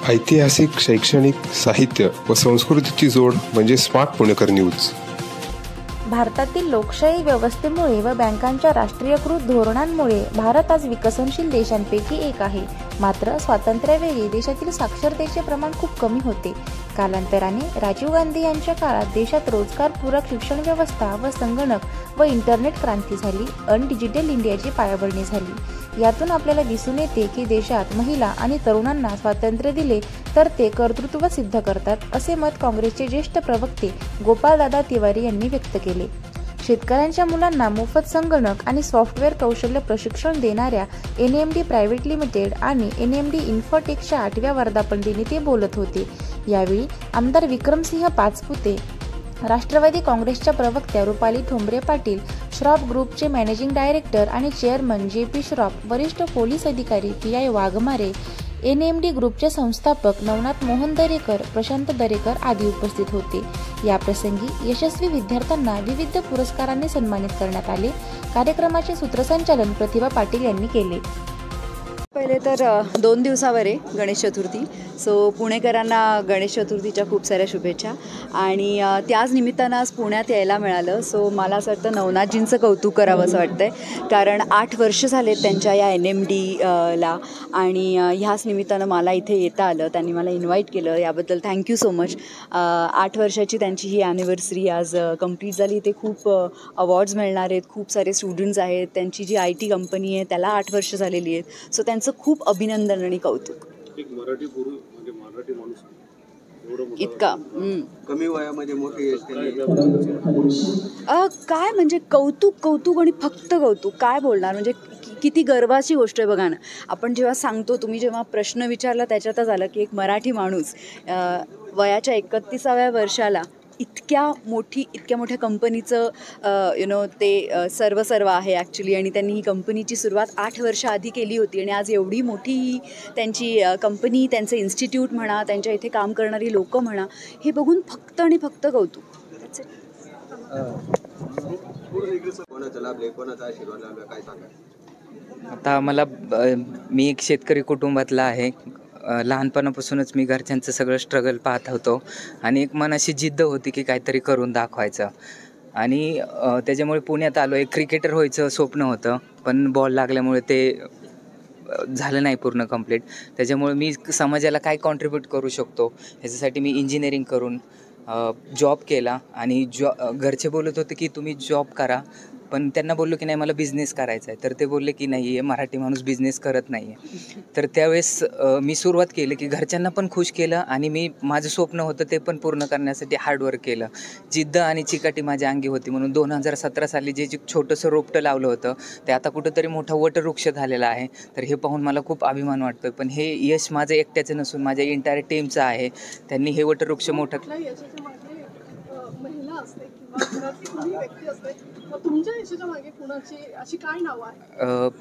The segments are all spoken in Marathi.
ऐतिहासिक, शैक्षणिक, साहित्य व संस्कृतीची जोड म्हणजे स्मार्ट पुणेकर न्यूज. भारतातील लोकशाही व्यवस्थेमुळे व बँकांच्या राष्ट्रीयकृत धोरणांमुळे भारत आज विकसनशील देशांपैकी एक आहे. मात्र स्वातंत्र्यावेळी देशातील साक्षरतेचे प्रमाण खूप कमी होते. कालांतराने राजीव गांधी यांच्या काळात देशात रोजगारपूरक शिक्षण व्यवस्था व संगणक व इंटरनेट क्रांती झाली आणि डिजिटल इंडियाची पायाभरणी झाली. यातून आपल्याला दिसून येते की देशात महिला आणि तरुणांना स्वातंत्र्य दिले तर ते कर्तृत्व सिद्ध करतात, असे मत काँग्रेसचे ज्येष्ठ प्रवक्ते गोपालदादा तिवारी यांनी व्यक्त केले. शेतकऱ्यांच्या मुलांना मोफत संगणक आणि सॉफ्टवेअर कौशल्य प्रशिक्षण देणाऱ्या NMD प्रायव्हेट लिमिटेड आणि NMD इन्फोटेकच्या 8व्या वर्धापनदिनी ते बोलत होते. यावेळी आमदार विक्रमसिंह पाचपुते, राष्ट्रवादी काँग्रेसच्या प्रवक्त्या रुपाली ठोंबरे पाटील, श्रॉफ ग्रुपचे मॅनेजिंग डायरेक्टर आणि चेअरमन JP श्रॉफ, वरिष्ठ पोलीस अधिकारी PI वाघमारे, NMD ग्रुपचे संस्थापक नवनाथ मोहन दरेकर, प्रशांत दरेकर आदी उपस्थित होते. याप्रसंगी यशस्वी विद्यार्थ्यांना विविध पुरस्कारांनी सन्मानित करण्यात आले. कार्यक्रमाचे सूत्रसंचालन प्रतिभा पाटील यांनी केले. पहिले तर 2 दिवसावर आहे गणेश चतुर्थी. सो पुणेकरांना गणेश चतुर्थीच्या खूप साऱ्या शुभेच्छा. आणि त्याच निमित्तानं आज पुण्यात यायला मिळालं. सो मला असं वाटतं नवनाथजींचं कौतुक करावं असं वाटतंय, कारण 8 वर्ष झालेत त्यांच्या या NMD ला आणि ह्याच निमित्तानं मला इथे येता आलं. त्यांनी मला इन्व्हाइट केलं, याबद्दल थँक्यू सो मच. 8 वर्षाची त्यांची ही ॲनिव्हर्सरी आज कंप्लीट झाली. ते खूप अवॉर्ड्स मिळणार आहेत, खूप सारे स्टुडंट्स आहेत. त्यांची जी IT कंपनी आहे त्याला 8 वर्ष झालेली आहेत. सो त्यांचं खूप अभिनंदन आणि कौतुक. एक मराठी पुरुष म्हणजे मराठी माणूस इतका कमी वयामध्ये मोठी काय म्हणजे कौतुक आणि फक्त कौतुक. काय बोलणार म्हणजे किती गर्वाची गोष्ट आहे बघा ना. आपण जेव्हा सांगतो, तुम्ही जेव्हा प्रश्न विचारला त्याच्यातच आलं की एक मराठी माणूस वयाच्या 31व्या वर्षाला इतक्या मोठ्या कंपनीचं ते सर्व आहे ॲक्च्युली. आणि त्यांनी ही कंपनीची सुरुवात 8 वर्ष आधी केली होती आणि आज एवढी मोठी ही त्यांची कंपनी, त्यांचं इन्स्टिट्यूट म्हणा, त्यांच्या इथे काम करणारी लोकं म्हणा, हे बघून फक्त आणि फक्त कौतुक. आता मी एक शेतकरी कुटुंबातला आहे. लहानपणापासूनच मी घरच्यांचं सगळं स्ट्रगल पाहत होतो आणि एक मनाशी जिद्द होती की काहीतरी करून दाखवायचं. आणि त्याच्यामुळे पुण्यात आलो. एक क्रिकेटर व्हायचं स्वप्न होतं, पण बॉल लागल्यामुळे ते झालं नाही पूर्ण कंप्लीट. त्याच्यामुळे मी समाजाला काय कॉन्ट्रीब्यूट करू शकतो ह्याच्यासाठी मी इंजिनिअरिंग करून जॉब केला. आणि घरचे बोलत होते की तुम्ही जॉब करा, पण त्यांना बोललो की नाही मला बिझनेस करायचा आहे. तर ते बोलले की नाही, हे मराठी माणूस बिझनेस करत नाही आहे. तर त्यावेळेस मी सुरुवात केली की घरच्यांना पण खुश केलं आणि मी माझं स्वप्न होतं ते पण पूर्ण करण्यासाठी हार्डवर्क केलं. जिद्द आणि चिकाटी माझ्या अंगी होती. म्हणून 2017 साली जे छोटंसं रोपटं लावलं होतं ते आता कुठंतरी मोठा वटवृक्ष झालेला आहे. तर हे पाहून मला खूप अभिमान वाटतो. पण हे यश माझं एकट्याचं नसून माझ्या एंटायर टीमचं आहे. त्यांनी हे वटवृक्ष मोठं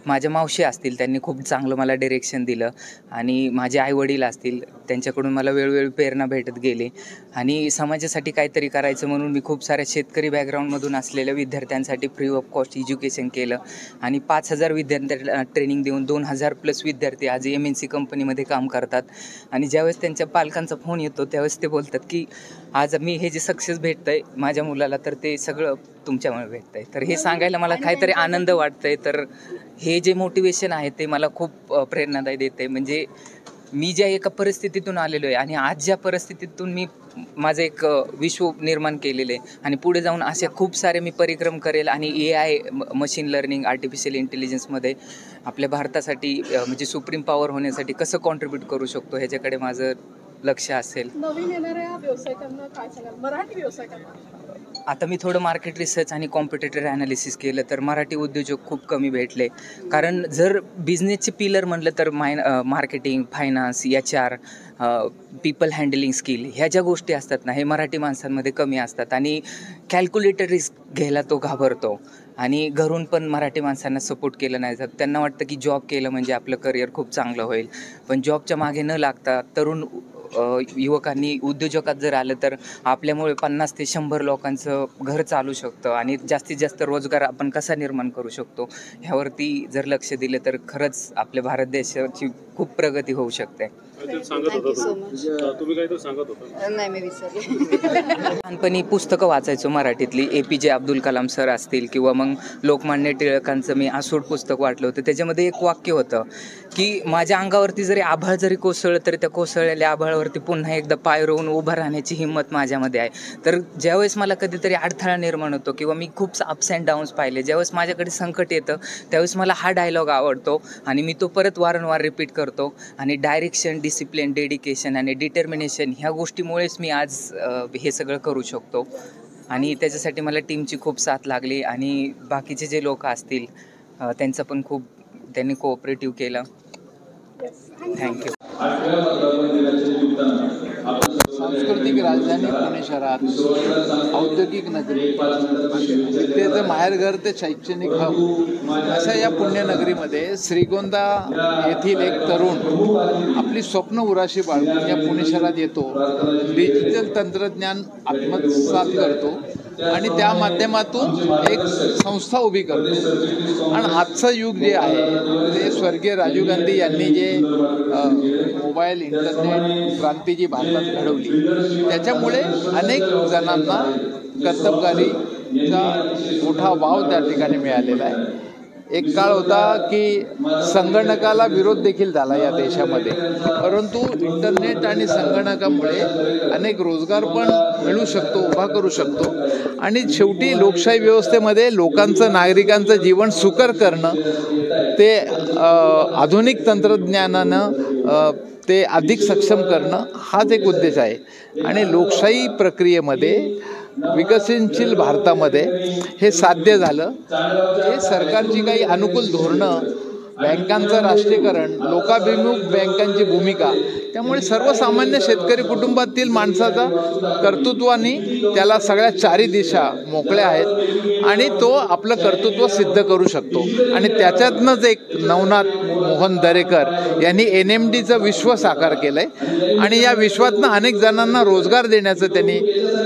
माझ्या मावशी असतील, त्यांनी खूप चांगलं मला डिरेक्शन दिलं. आणि माझे आईवडील असतील, त्यांच्याकडून मला वेळोवेळी प्रेरणा भेटत गेली. आणि समाजासाठी काहीतरी करायचं म्हणून मी खूप साऱ्या शेतकरी बॅकग्राऊंडमधून असलेल्या विद्यार्थ्यांसाठी फ्री ऑफ कॉस्ट एज्युकेशन केलं. आणि 5000 विद्यार्थ्यांना ट्रेनिंग देऊन 2000+ विद्यार्थी आज MNC कंपनीमध्ये काम करतात. आणि ज्यावेळेस त्यांच्या पालकांचा फोन येतो त्यावेळेस ते बोलतात की आज मी हे जे सक्सेस भेटतं आहे माझ्या मुलाला, तर ते सगळं तुमच्यामुळे भेटतं आहे. तर हे सांगायला मला काहीतरी आनंद वाटतं आहे. तर हे जे मोटिवेशन आहे ते मला खूप प्रेरणादायी देते. म्हणजे मी ज्या एका परिस्थितीतून आलेलो आहे आणि आज ज्या परिस्थितीतून मी माझं एक विश्व निर्माण केलेलं आहे आणि पुढे जाऊन असे खूप सारे मी परिक्रम करेल. आणि AI, मशीन लर्निंग, आर्टिफिशियल इंटेलिजन्समध्ये आपल्या भारतासाठी म्हणजे सुप्रीम पॉवर होण्यासाठी कसं कॉन्ट्रीब्यूट करू शकतो ह्याच्याकडे माझं लक्ष असेल. नवीन येणाऱ्या व्यावसायिकांना काय सांगाल, मराठी व्यावसायिकांना? आता मी थोडं मार्केट रिसर्च आणि कॉम्पिटिटर ॲनालिसिस केलं तर मराठी उद्योजक खूप कमी भेटले. कारण जर बिझनेसचे पिलर म्हटलं तर marketing, finance, HR, people handling skill, ह्या ज्या गोष्टी असतात ना, हे मराठी माणसांमध्ये कमी असतात. आणि कॅल्क्युलेटर रिस्क घ्यायला तो घाबरतो. आणि घरून पण मराठी माणसांना सपोर्ट केलं नाही जात. त्यांना वाटतं की जॉब केलं म्हणजे आपलं करिअर खूप चांगलं होईल. पण जॉबच्या मागे न लागता तरुण युवकांनी उद्योजकात जर आलं तर आपल्यामुळे 50 ते 100 लोकांचं घर चालू शकतं. आणि जास्तीत जास्त रोजगार आपण कसा निर्माण करू शकतो ह्यावरती जर लक्ष दिलं तर खरंच आपल्या भारत देशाची खूप प्रगती होऊ शकते. सांगत थँक्यू सो होता मच. तुम्ही काहीतरी सांगत होता. नाही मी विसरले. लहानपणी पुस्तकं वाचायचो मराठीतली. APJ अब्दुल कलाम सर असतील किंवा मग लोकमान्य टिळकांचं मी आसूड पुस्तक वाटलं होतं. त्याच्यामध्ये एक वाक्य होतं की माझ्या अंगावरती जरी आभाळ जरी कोसळलं तरी त्या कोसळलेल्या आभाळावरती पुन्हा एकदा पाय रोवून उभं राहण्याची हिंमत माझ्यामध्ये आहे. तर ज्यावेळेस मला कधीतरी अडथळा निर्माण होतो किंवा मी खूप अप्स अँड डाऊन्स पाहिले, ज्यावेळेस माझ्याकडे संकट येतं त्यावेळेस मला हा डायलॉग आवडतो आणि मी तो परत वारंवार रिपीट करतो. आणि डायरेक्शन, डिसिप्लिन, डेडिकेशन आणि डिटर्मिनेशन ह्या गोष्टीमुळेच मी आज हे सगळं करू शकतो. आणि त्याच्यासाठी मला टीमची खूप साथ लागली आणि बाकीचे जे लोक असतील त्यांचं पण खूप त्यांनी कोऑपरेटिव्ह केलं. थँक्यू. सांस्कृतिक राजधानी पुणे शहरात औद्योगिक नगरी, विद्येचं माहेरघर ते शैक्षणिक हब अशा या पुण्यनगरीमध्ये श्रीगोंदा येथील एक तरुण आपली स्वप्न उराशी बाळगून या पुणे शहरात येतो. डिजिटल तंत्रज्ञान आत्मसात करतो आणि त्या माध्यमातून एक संस्था उभी करतो. आणि आजचं युग जे आहे ते स्वर्गीय राजीव गांधी यांनी जे मोबाईल इंटरनेट क्रांती जी भारतात घडवली त्याच्यामुळे अनेक जणांना कर्तबगारीचा मोठा वाव त्या ठिकाणी मिळालेला आहे. एक काळ होता की संगणकाला विरोध देखील झाला या देशामध्ये, परंतु इंटरनेट आणि संगणकामुळे अनेक रोजगार पण मिळू शकतो, उभा करू शकतो. आणि शेवटी लोकशाही व्यवस्थेमध्ये लोकांचं, नागरिकांचं जीवन सुकर करणं ते आधुनिक तंत्रज्ञानानं ते अधिक सक्षम करणं हाच एक उद्देश आहे. आणि लोकशाही प्रक्रियेमध्ये विकसनशील भारतामध्ये हे साध्य झालं. हे सरकारची काही अनुकूल धोरणं, बँकांचं राष्ट्रीयकरण, लोकाभिमुख बँकांची भूमिका, त्यामुळे सर्वसामान्य शेतकरी कुटुंबातील माणसाचा कर्तृत्वाने त्याला सगळ्या चारी दिशा मोकळ्या आहेत आणि तो आपलं कर्तृत्व सिद्ध करू शकतो. आणि त्याच्यातनंच एक नवनाथ मोहन दरेकर यांनी NMDचं विश्व साकार केलं आहे आणि या विश्वातनं अनेक जणांना रोजगार देण्याचं त्यांनी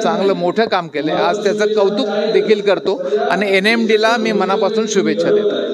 चांगलं मोठं काम केलं आहे. आज त्याचं कौतुक देखील करतो आणि NMDला मी मनापासून शुभेच्छा देतो.